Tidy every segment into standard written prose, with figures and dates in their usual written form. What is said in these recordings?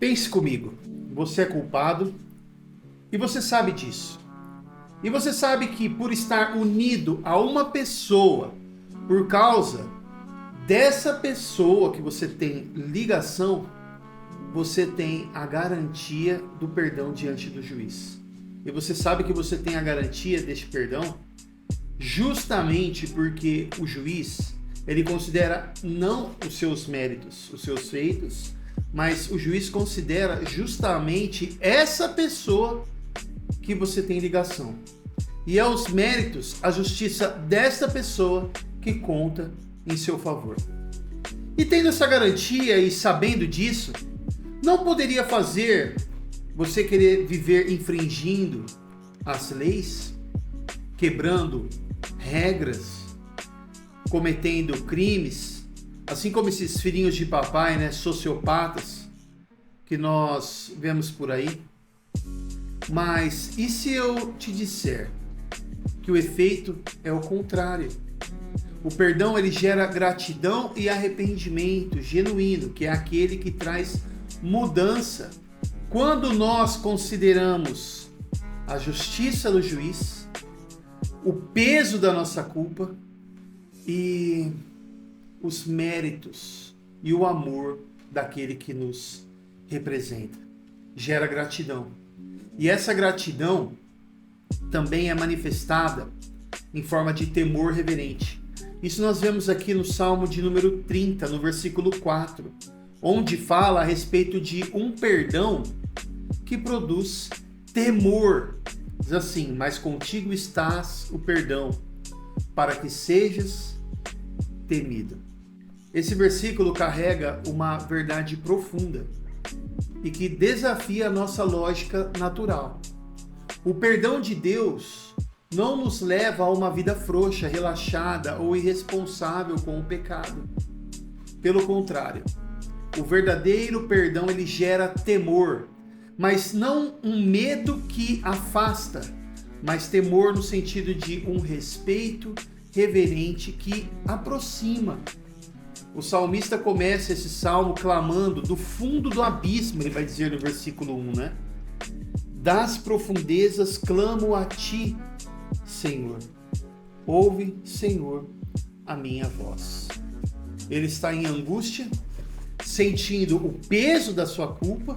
Pense comigo, você é culpado e você sabe disso. E você sabe que por estar unido a uma pessoa, por causa dessa pessoa que você tem ligação, você tem a garantia do perdão diante do juiz. E você sabe que você tem a garantia deste perdão justamente porque o juiz, ele considera não os seus méritos, os seus feitos, mas o juiz considera justamente essa pessoa que você tem ligação. E é os méritos, a justiça dessa pessoa que conta em seu favor. E tendo essa garantia e sabendo disso, não poderia fazer você querer viver infringindo as leis, quebrando regras, cometendo crimes, assim como esses filhinhos de papai, né, sociopatas, que nós vemos por aí. Mas e se eu te disser que o efeito é o contrário? O perdão, ele gera gratidão e arrependimento genuíno, que é aquele que traz mudança. Quando nós consideramos a justiça do juiz, o peso da nossa culpa e os méritos e o amor daquele que nos representa, gera gratidão. E essa gratidão também é manifestada em forma de temor reverente. Isso nós vemos aqui no Salmo de número 30, no versículo 4, onde fala a respeito de um perdão que produz temor. Diz assim: mas contigo estás o perdão, para que sejas temido. Esse versículo carrega uma verdade profunda e que desafia a nossa lógica natural. O perdão de Deus não nos leva a uma vida frouxa, relaxada ou irresponsável com o pecado. Pelo contrário, o verdadeiro perdão, ele gera temor, mas não um medo que afasta, mas temor no sentido de um respeito reverente que aproxima. O salmista começa esse salmo clamando do fundo do abismo, ele vai dizer no versículo 1, né? Das profundezas clamo a ti, Senhor. Ouve, Senhor, a minha voz. Ele está em angústia, sentindo o peso da sua culpa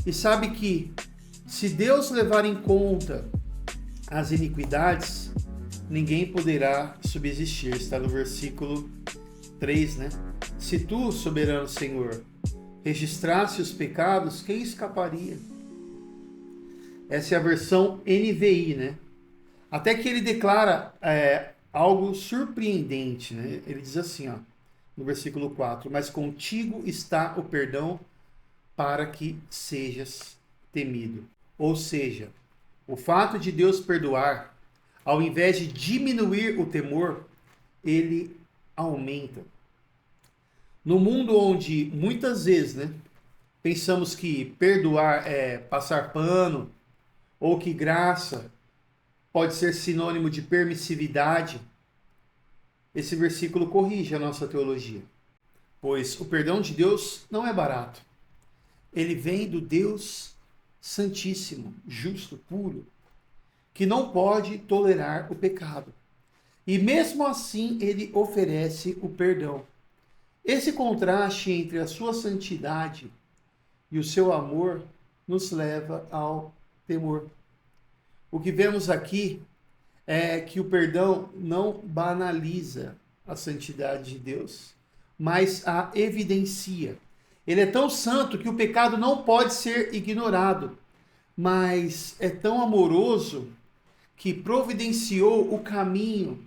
e sabe que se Deus levar em conta as iniquidades, ninguém poderá subsistir. Está no versículo 3, né? Se tu, soberano Senhor, registrasse os pecados, quem escaparia? Essa é a versão NVI, né? Até que ele declara algo surpreendente, né? Ele diz assim, ó, no versículo 4, mas contigo está o perdão para que sejas temido. Ou seja, o fato de Deus perdoar, ao invés de diminuir o temor, ele aumenta. No mundo onde muitas vezes, né, pensamos que perdoar é passar pano, ou que graça pode ser sinônimo de permissividade, esse versículo corrige a nossa teologia. Pois o perdão de Deus não é barato. Ele vem do Deus Santíssimo, justo, puro, que não pode tolerar o pecado. E mesmo assim ele oferece o perdão. Esse contraste entre a sua santidade e o seu amor nos leva ao temor. O que vemos aqui é que o perdão não banaliza a santidade de Deus, mas a evidencia. Ele é tão santo que o pecado não pode ser ignorado, mas é tão amoroso que providenciou o caminho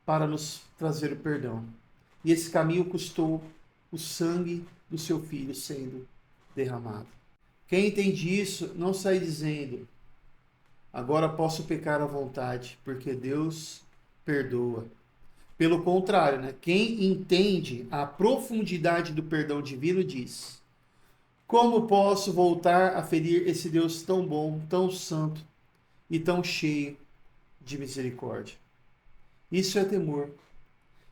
para nos trazer o perdão. E esse caminho custou o sangue do seu filho sendo derramado. Quem entende isso não sai dizendo: agora posso pecar à vontade, porque Deus perdoa. Pelo contrário, né? Quem entende a profundidade do perdão divino diz: como posso voltar a ferir esse Deus tão bom, tão santo e tão cheio de misericórdia? Isso é temor.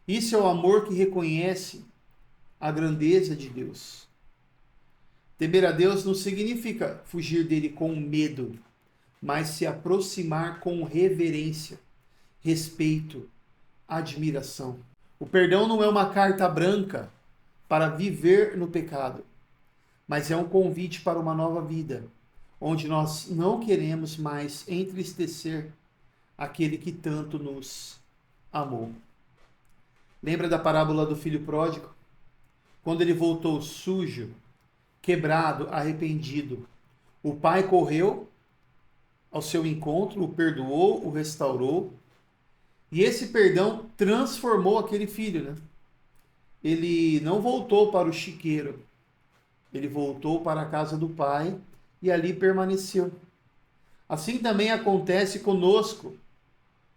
Isso é o amor que reconhece a grandeza de Deus. Temer a Deus não significa fugir dele com medo, mas se aproximar com reverência, respeito, admiração. O perdão não é uma carta branca para viver no pecado, mas é um convite para uma nova vida, onde nós não queremos mais entristecer aquele que tanto nos amou. Lembra da parábola do filho pródigo? Quando ele voltou sujo, quebrado, arrependido, o pai correu ao seu encontro, o perdoou, o restaurou, e esse perdão transformou aquele filho, né? Ele não voltou para o chiqueiro, ele voltou para a casa do pai e ali permaneceu. Assim também acontece conosco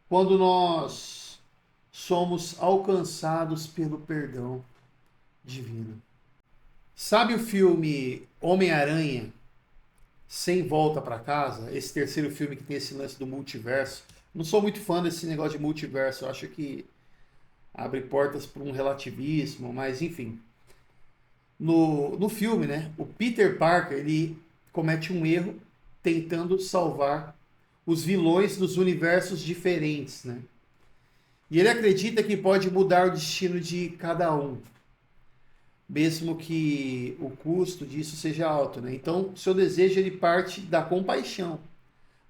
quando nós somos alcançados pelo perdão divino. Sabe o filme Homem-Aranha Sem Volta para Casa? Esse terceiro filme que tem esse lance do multiverso. Não sou muito fã desse negócio de multiverso. Eu acho que abre portas para um relativismo, mas enfim. No filme, né, o Peter Parker ele comete um erro tentando salvar os vilões dos universos diferentes, né? E ele acredita que pode mudar o destino de cada um, mesmo que o custo disso seja alto, né? Então, seu desejo ele parte da compaixão,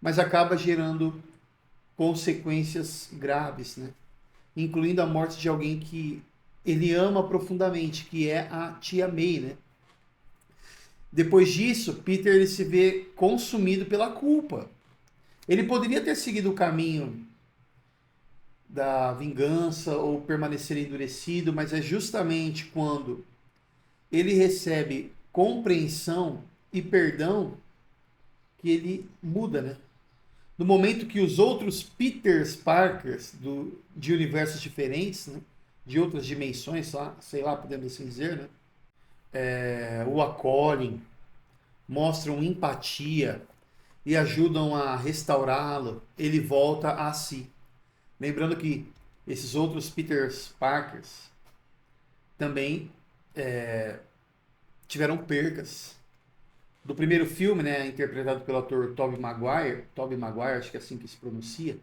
mas acaba gerando consequências graves, né? Incluindo a morte de alguém que ele ama profundamente, que é a tia May, né? Depois disso, Peter ele se vê consumido pela culpa. Ele poderia ter seguido o caminho da vingança ou permanecer endurecido, mas é justamente quando ele recebe compreensão e perdão que ele muda, né? No momento que os outros Peters Parkers de universos diferentes, né? De outras dimensões, sei lá, podemos assim dizer, né? O acolhem, mostram empatia e ajudam a restaurá-lo, ele volta a si. Lembrando que esses outros Peter Parkers também tiveram percas. Do primeiro filme, né, interpretado pelo ator Tobey Maguire, acho que é assim que se pronuncia,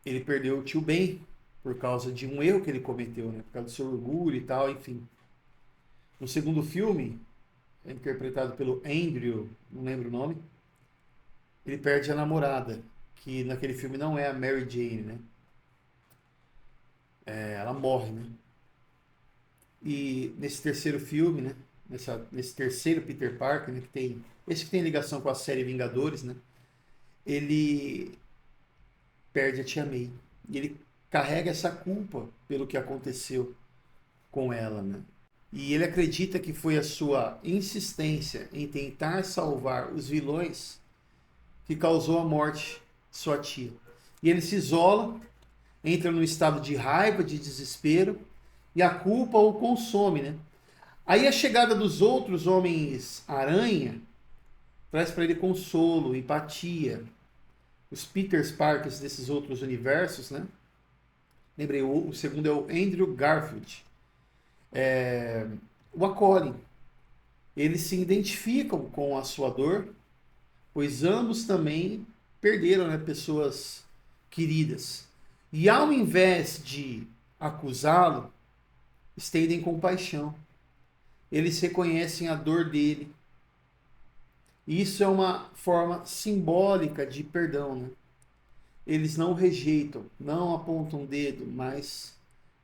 ele perdeu o tio Ben por causa de um erro que ele cometeu, né, por causa do seu orgulho e tal, enfim. No segundo filme, interpretado pelo Andrew, não lembro o nome, ele perde a namorada, que naquele filme não é a Mary Jane, né? Ela morre, né? E nesse terceiro filme, né? Nesse terceiro Peter Parker, né? Esse que tem ligação com a série Vingadores, né? Ele perde a tia May. E ele carrega essa culpa pelo que aconteceu com ela, né? E ele acredita que foi a sua insistência em tentar salvar os vilões que causou a morte de sua tia. E ele se isola, entra num estado de raiva, de desespero, e a culpa o consome, né? Aí a chegada dos outros Homens-Aranha traz para ele consolo, empatia. Os Peter Parkers desses outros universos, né? Lembrei, o segundo é o Andrew Garfield. O acolhem. Eles se identificam com a sua dor, pois ambos também perderam, né, pessoas queridas. E ao invés de acusá-lo, estendem compaixão. Eles reconhecem a dor dele. Isso é uma forma simbólica de perdão, né? Eles não rejeitam, não apontam o dedo, mas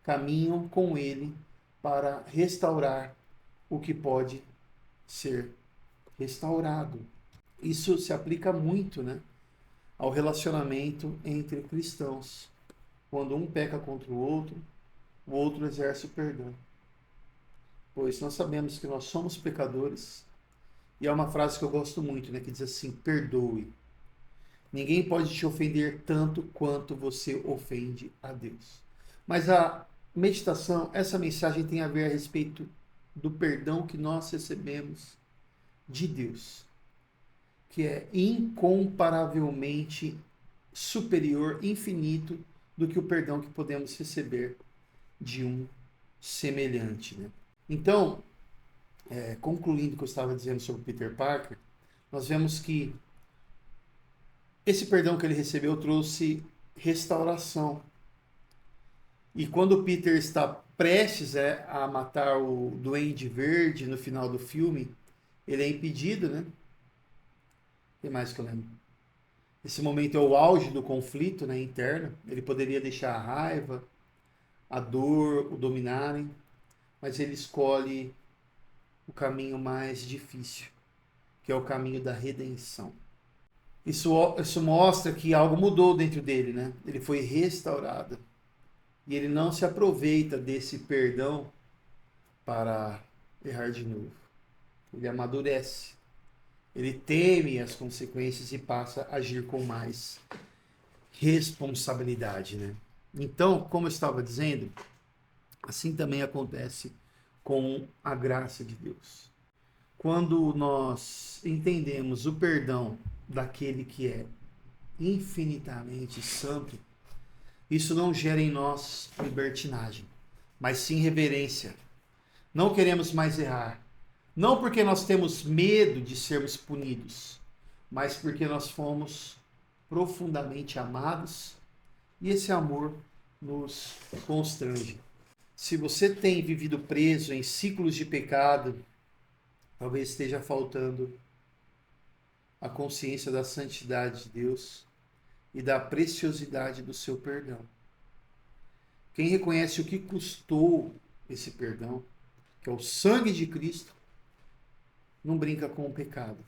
caminham com ele para restaurar o que pode ser restaurado. Isso se aplica muito, né, ao relacionamento entre cristãos. Quando um peca contra o outro exerce o perdão. Pois nós sabemos que nós somos pecadores. E é uma frase que eu gosto muito, né, que diz assim: perdoe. Ninguém pode te ofender tanto quanto você ofende a Deus. Mas a meditação, essa mensagem tem a ver a respeito do perdão que nós recebemos de Deus, que é incomparavelmente superior, infinito, do que o perdão que podemos receber de um semelhante, né? Então, concluindo o que eu estava dizendo sobre Peter Parker, nós vemos que esse perdão que ele recebeu trouxe restauração. E quando o Peter está prestes a matar o Duende Verde no final do filme, ele é impedido, né? Tem mais que eu lembro. Esse momento é o auge do conflito, né, interno. Ele poderia deixar a raiva, a dor o dominarem, mas ele escolhe o caminho mais difícil, que é o caminho da redenção. Isso mostra que algo mudou dentro dele, né? Ele foi restaurado. E ele não se aproveita desse perdão para errar de novo. Ele amadurece. Ele teme as consequências e passa a agir com mais responsabilidade, né? Então, como eu estava dizendo, assim também acontece com a graça de Deus. Quando nós entendemos o perdão daquele que é infinitamente santo, isso não gera em nós libertinagem, mas sim reverência. Não queremos mais errar. Não porque nós temos medo de sermos punidos, mas porque nós fomos profundamente amados e esse amor nos constrange. Se você tem vivido preso em ciclos de pecado, talvez esteja faltando a consciência da santidade de Deus e da preciosidade do seu perdão. Quem reconhece o que custou esse perdão, que é o sangue de Cristo, não brinca com o pecado.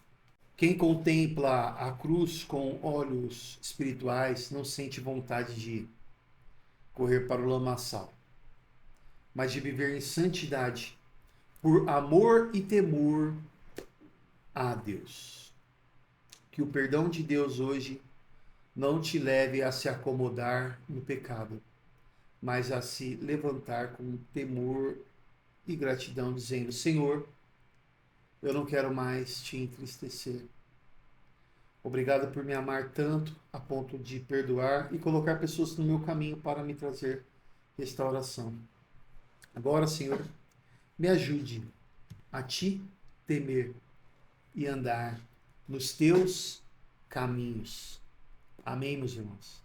Quem contempla a cruz com olhos espirituais não sente vontade de correr para o lamaçal, mas de viver em santidade, por amor e temor a Deus. Que o perdão de Deus hoje não te leve a se acomodar no pecado, mas a se levantar com temor e gratidão, dizendo: Senhor, eu não quero mais te entristecer. Obrigado por me amar tanto a ponto de perdoar e colocar pessoas no meu caminho para me trazer restauração. Agora, Senhor, me ajude a te temer e andar nos teus caminhos. Amém, meus irmãos?